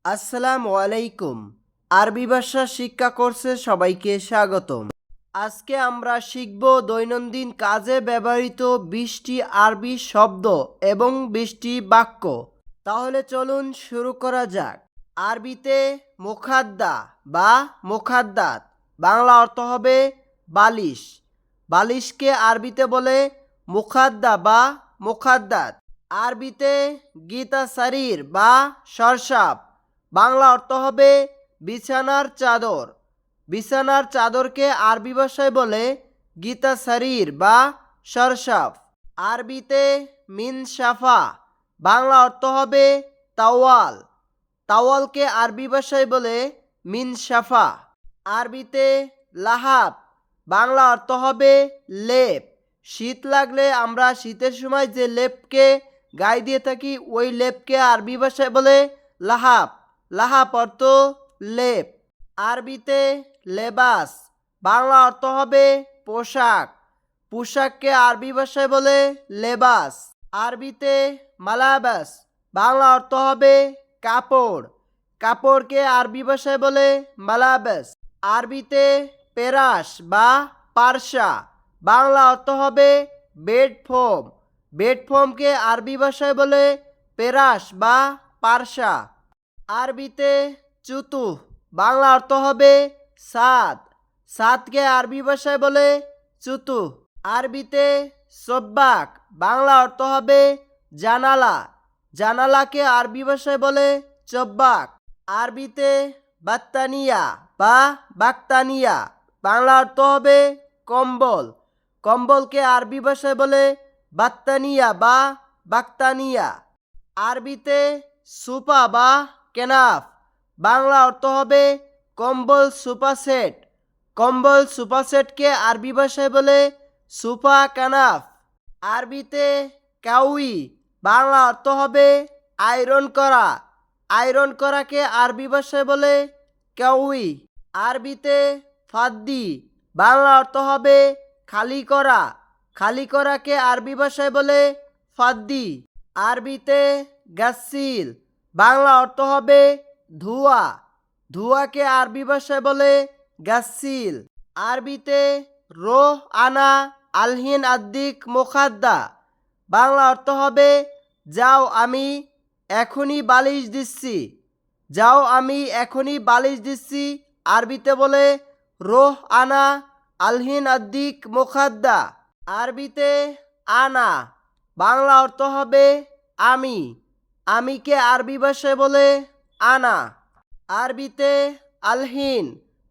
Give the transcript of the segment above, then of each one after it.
আসসালামু আলাইকুম। আরবি ভাষা শিক্ষা কোর্সে সবাইকে স্বাগতম। আজকে আমরা শিখব দৈনন্দিন কাজে ব্যবহৃত 20টি আরবি শব্দ এবং 20টি বাক্য। তাহলে চলুন শুরু করা যাক। আরবিতে মুখাদ্দা বা মুখাদ্দাত, বাংলা অর্থ হবে বালিশ। বালিশকে আরবিতে বলে মুখাদ্দা বা মুখাদ্দাত। আরবিতে গীতা সারির বা সরসাপ, বাংলা অর্থ হবে বিছানার চাদর। বিছানার চাদরকে আরবি ভাষায় বলে গীতা সারির বা সরসাফ। আরবিতে মিনসাফা, বাংলা অর্থ হবে তাওয়াল। তাওয়ালকে আরবি ভাষায় বলে মিনসাফা। আরবিতে লাহাব, বাংলা অর্থ হবে লেপ। শীত লাগলে আমরা শীতের সময় যে লেপকে গায়ে দিয়ে থাকি ওই লেপকে আরবি ভাষায় বলে লাহাব। লাহাব অর্থ লেপ। আরবিতে লেবাস, বাংলা অর্থ হবে পোশাক। পোশাককে আরবি ভাষায় বলে লেবাস। আরবিতে মালাবাস, বাংলা অর্থ হবে কাপড়। কাপড়কে আরবি ভাষায় বলে মালাবাস। আরবিতে পেরাস বা পারসা, বাংলা অর্থ হবে বেডফোম। বেডফোমকে আরবি ভাষায় বলে পেরাস বা পারসা। আরবিতে চুতু, বাংলা অর্থ হবে সাদ। সাদকে আরবি ভাষায় বলে চুতু। আরবিতে সব্বাক, বাংলা অর্থ হবে জানালা। জানালাকে আরবি ভাষায় বলে চব্বাক। আরবিতে বাত্তানিয়া বা বাক্তানিয়া, বাংলা অর্থ হবে কম্বল। কম্বলকে আরবি ভাষায় বলে বাত্তানিয়া বা বাক্তানিয়া। আরবিতে সুপা বা কেনাফ, বাংলা অর্থ হবে কম্বল সুপা সেট। কম্বল সুপা সেটকে আরবি ভাষায় বলে সুপা কানাফ। আরবিতে কাউই, বাংলা অর্থ হবে আয়রন করা। আয়রন করাকে আরবি ভাষায় বলে কাউই। আরবিতে ফাদ্দি, বাংলা অর্থ হবে খালি করা। খালি করাকে আরবি ভাষায় বলে ফাদ্দি। আরবিতে গাসিল, বাংলা অর্থ হবে ধোয়া। ধোয়াকে আরবি ভাষায় বলে গাসিল। আরবিতে রোহ আনা আলহিন আদ্দিক মোখাদ্দা, বাংলা অর্থ হবে যাও আমি এখনই বালিশ দিচ্ছি। যাও আমি এখনই বালিশ দিচ্ছি, আরবিতে বলে রোহ আনা আলহিন আদ্দিক মোখাদ্দা। আরবিতে আনা, বাংলা অর্থ হবে আমি। আমিকে আরবি ভাষায় বলে আনা। আরবিতে আলহিন,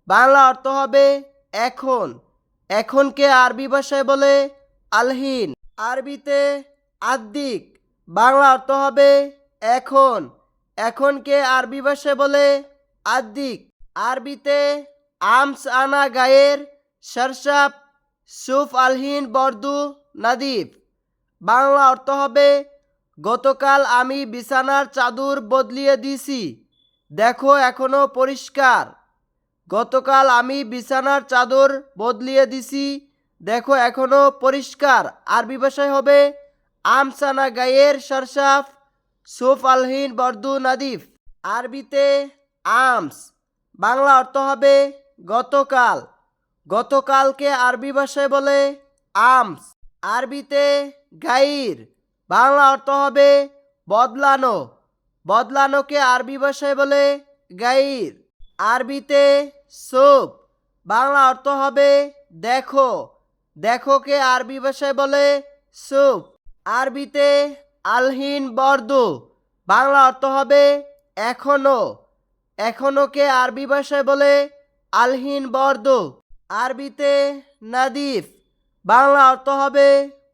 বাংলা অর্থ হবে এখন। এখনকে আরবি ভাষায় বলে আলহিন। আরবিতে আদ্দিক, বাংলা অর্থ হবে এখন। এখনকে আরবি ভাষায় বলে আদ্দিক। আরবিতে আমস আনা গায়ের সরসাপ সুফ আলহিন বর্দু নাদিফ, বাংলা অর্থ হবে গতকাল আমি বিছানার চাদর বদলিয়ে দিয়েছি, দেখো এখনো পরিষ্কার। গতকাল আমি বিছানার চাদর বদলিয়ে দিছি, দেখো এখনো পরিষ্কার, আরবি ভাষায় হবে আমসানা গায়ের সরসাফ সুফ আলহিন বর্দু নাদিফ। আরবিতে আমস, বাংলা অর্থ হবে গতকাল। গতকালকে আরবি ভাষায় বলে আমস। আরবিতে গাইর, বাংলা অর্থ হবে বদলানো। বদলানোকে আরবি ভাষায় বলে গাইর। আরবিতে সুপ, বাংলা অর্থ হবে দেখো। দেখোকে আরবি ভাষায় বলে সুপ। আরবিতে আলহিন বর্দু, বাংলা অর্থ হবে এখনো। এখনোকে আরবি ভাষায় বলে আলহিন বর্দু। আরবিতে নাদিফ, বাংলা অর্থ হবে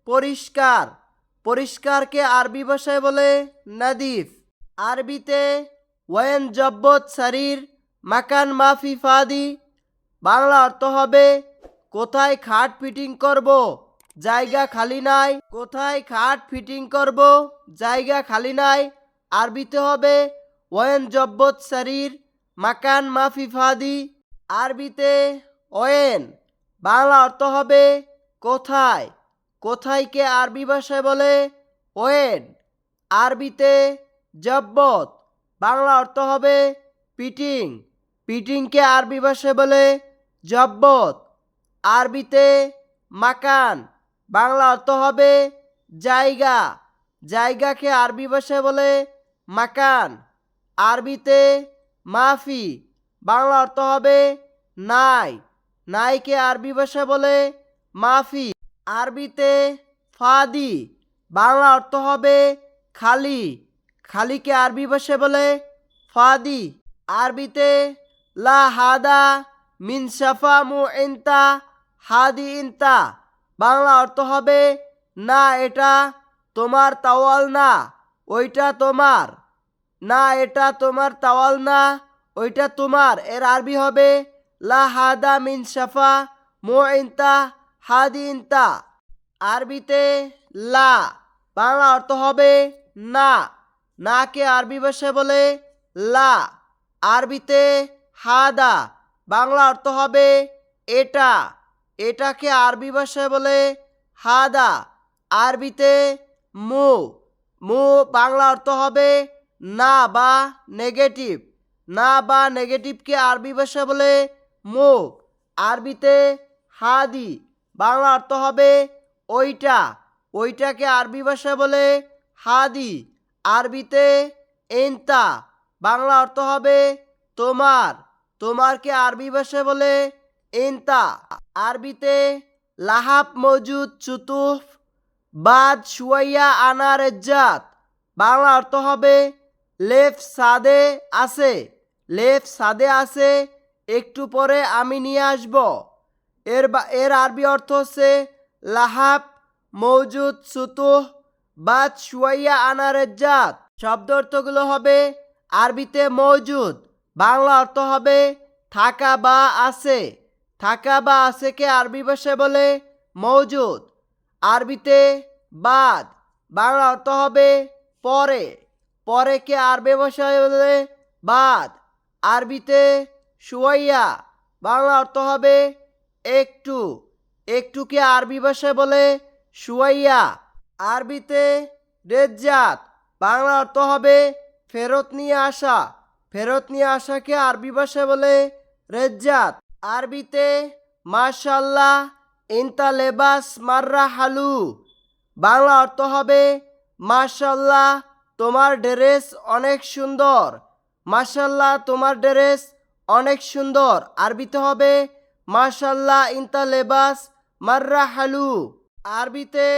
পরিষ্কার। পরিষ্কারকে আরবি ভাষায় বলে নাদিফ। আরবিতে ওয়েন জব্বত শরীর মাকান মাফি ফাদি, বাংলা অর্থ হবে কোথায় খাট ফিটিং করব জায়গা খালি নাই। কোথায় খাট ফিটিং করব জায়গা খালি নাই, আরবিতে হবে ওয়েন জব্বত শরীর মাকান মাফি ফাদি। আরবিতে ওয়েন, বাংলা অর্থ হবে কোথায়। কোথায়কে আরবি ভাষায় বলে ওয়েন। আরবিতে জব্বত, বাংলা অর্থ হবে পিটিং। পিটিংকে আরবি ভাষায় বলে জব্বত। আরবিতে মাকান, বাংলা অর্থ হবে জায়গা। জায়গাকে আরবি ভাষায় বলে মাকান। আরবিতে মাফি, বাংলা অর্থ হবে নাই। নাইকে আরবি ভাষায় বলে মাফি। আরবিতে ফাদি, বাংলা অর্থ হবে খালি। খালিকে আরবি ভাষায় বলে ফাদি। আরবিতে লা হাদা মিন সাফা মু ইনতা হাদি ইনতা, বাংলা অর্থ হবে না এটা তোমার তাওয়াল না ওইটা তোমার। না এটা তোমার তাওয়াল না ওইটা তোমার। এর আরবি হবে লা হাদা মিন সাফা মু ইনতা হাদি ইনতা। আরবিতে লা, বাংলা অর্থ হবে না। নাকে আরবি ভাষায় বলে লা। আরবিতে হাদা, বাংলা অর্থ হবে এটা। এটাকে আরবি ভাষায় বলে হাদা। আরবিতে মু, মু বাংলা অর্থ হবে না বা নেগেটিভ। না বা নেগেটিভকে আরবি ভাষায় বলে মু। আরবিতে হাদি, বাংলা অর্থ হবে ওইটা। ওইটাকে আরবি ভাষায় বলে হাদি। আরবিতে এন্তা, বাংলা অর্থ হবে তোমার। তোমারকে আরবি ভাষায় বলে এন্তা। আরবিতে লাহাব মজুদ চুতুফ বাদ শুয়াইয়া আনা রেজ্জাত, বাংলা অর্থ হবে লেফ সাদে আছে। লেফ সাদে আছে, একটু পরে আমি নিয়ে আসব। এর আরবি অর্থ হচ্ছে লাহাব মৌজুদ সুতুহ বাদ শুয়াইয়া আনা রেজ্জাত। শব্দ অর্থগুলো হবে আরবিতে মৌজুদ, বাংলা অর্থ হবে থাকা বা আছে। থাকা বা আছেকে আরবি ভাষায় বলে মৌজুদ। আরবিতে বাদ, বাংলা অর্থ হবে পরে। পরেকে আরবি ভাষায় বলে বাদ। আরবিতে শুয়াইয়া, বাংলা অর্থ হবে একটু। একটুকে আরবি ভাষায় বলে শুয়াইয়া। আরবিতে রেজ্জাত, বাংলা অর্থ হবে ফেরত নিয়ে আসা। ফেরত নিয়ে আসাকে আরবি ভাষায় বলে রেজ্জাত। আরবিতে মাশাল্লাহ ইনতা লেবাস মাররা হালু, বাংলা অর্থ হবে মাশাল্লাহ তোমার ড্রেস অনেক সুন্দর। মাশাল্লাহ তোমার ড্রেস অনেক সুন্দর। আরবিতে হবে মাশাল্লাহ ইনতা লেবাস মাররা হালু। আরবিতে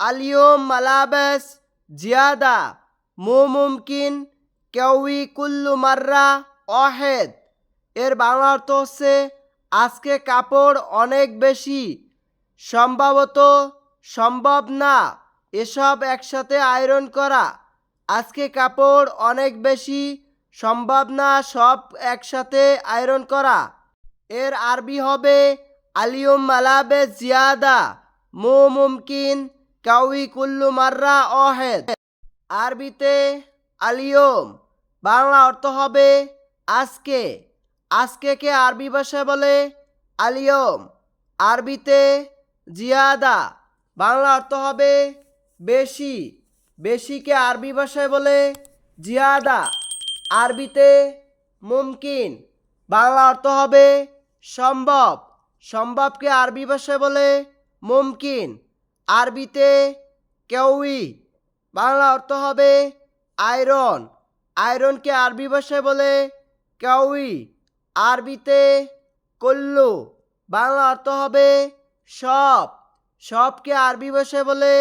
আলিয়ম মালাবেস জিয়াদা মু মুমকিন কেউই কুল্লু মাররা অহেদ, এর বাংলা অর্থ হচ্ছে আজকে কাপড় অনেক বেশি, সম্ভবত সম্ভব না এসব একসাথে আয়রন করা। আজকে কাপড় অনেক বেশি, সম্ভব না সব একসাথে আয়রন করা। এর আরবি হবে আলিয়ম মালাবে জিয়াদা মু মুমকিন কাউই কুল্লু মাররা অহেদ। আরবিতে আলিয়ম, বাংলা অর্থ হবে আজকে। আজকেকে আরবি ভাষায় বলে আলিয়ম। আরবিতে জিয়াদা, বাংলা অর্থ হবে বেশি। বেশিকে আরবি ভাষায় বলে জিয়াদা। আরবিতে মুমকিন, বাংলা অর্থ হবে সম্ভব। সম্ভবকে আরবি ভাষায় বলে মুমকিন। আরবিতে কেউই, বাংলা অর্থ হবে আয়রন। আয়রনকে আরবি ভাষায় বলে কেউই। আরবিতে কল্লু, বাংলা অর্থ হবে সব। সবকে আরবি ভাষায় বলে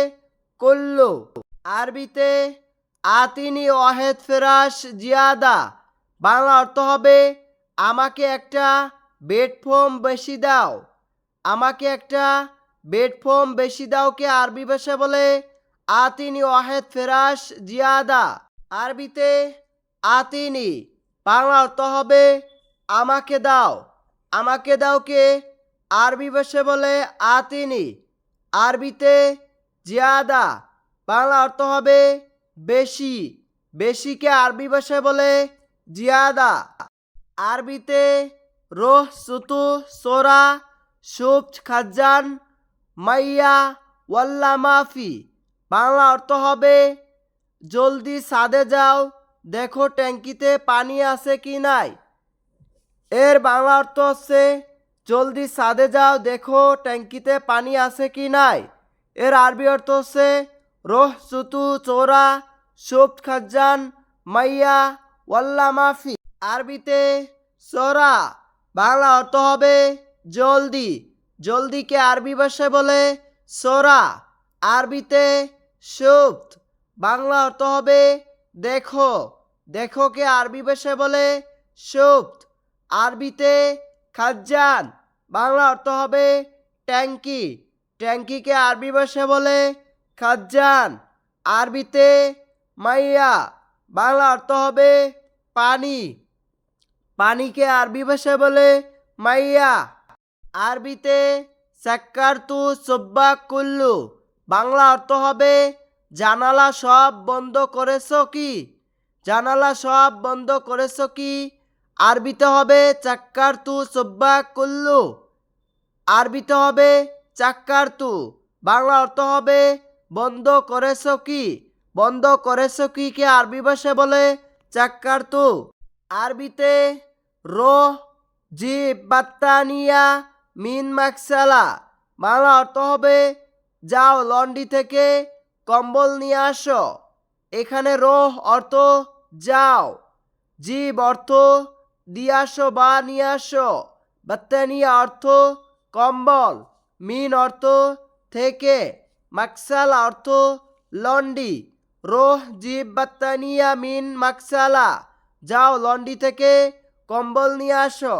কল্লু। আরবিতে আতিনি ওয়াহেদ ফেরাস জিয়াদা, বাংলা অর্থ হবে আমাকে একটা বেডফোম বেশি দাও। আমাকে একটা বেডফোম বেশি দাওকে আরবি ভাষায় বলে আতিনি ওয়াহেদ ফেরাস জিয়াদা। আরবিতে আতিনি, বাংলা অর্থ হবে আমাকে দাও। আমাকে দাওকে আরবি ভাষায় বলে আতিনি। আরবিতে জিয়াদা, বাংলা অর্থ হবে বেশি। বেশিকে আরবি ভাষায় বলে জিয়াদা। আরবিতে রোহ সুতু সোরা সুপ খাজান মাইয়া ওয়াল্লা মাফি, বাংলা অর্থ হবে জলদি সাদে যাও দেখো ট্যাঙ্কিতে পানি আছে কি নাই। এর বাংলা অর্থ হচ্ছে জলদি ছাদে যাও, দেখো ট্যাঙ্কিতে পানি আছে কি নাই। এর আরবি অর্থ হচ্ছে রোহ সুতু চোরা সুপ্ত খাজান মাইয়া ওয়াল্লা মাফি। আরবিতে চোরা বাংলা অর্থ হবে জলদি। জলদিকে আরবি ভাষায় বলে চোরা। আরবিতে সুপ্ত বাংলা অর্থ হবে দেখো। দেখোকে আরবি ভাষায় বলে সুপ্ত। আরবিতে খাজ্জান বাংলা অর্থ হবে ট্যাঙ্কি। ট্যাঙ্কিকে আরবি ভাষায় বলে খাজ্জান। আরবিতে মাইয়া বাংলা অর্থ হবে পানি। পানিকে আরবি ভাষায় বলে মাইয়া। আরবিতে সাক্কারতু সুব্বা কুল্লু বাংলা অর্থ হবে জানালা সব বন্ধ করেছো কি। জানালা সব বন্ধ করেছো কি। আরবিতে হবে চাক্কারতু সুব্বা কুল্লু। আরবিতে হবে চাক্কারতু বাংলা অর্থ হবে বন্ধ করেছো কি। বন্ধ করেছো কি কে আরবি ভাষায় বলে চাক্কারতু। আরবিতে রো জিব বাত্তানিয়া মিন মাকসালা বাংলা অর্থ হবে যাও লন্ডি থেকে কম্বল নিয়ে আসো। এখানে রোহ অর্থ যাও, জিব অর্থ দিয়ে আসো বা নিয়ে আসো, বাত্তানিয়া অর্থ কম্বল, মিন অর্থ থেকে, মাকসালা অর্থ লন্ডি। রোহ জিব বাত্তানিয়া মিন মাকসালা যাও লন্ডি থেকে কম্বল নিয়ে আসো।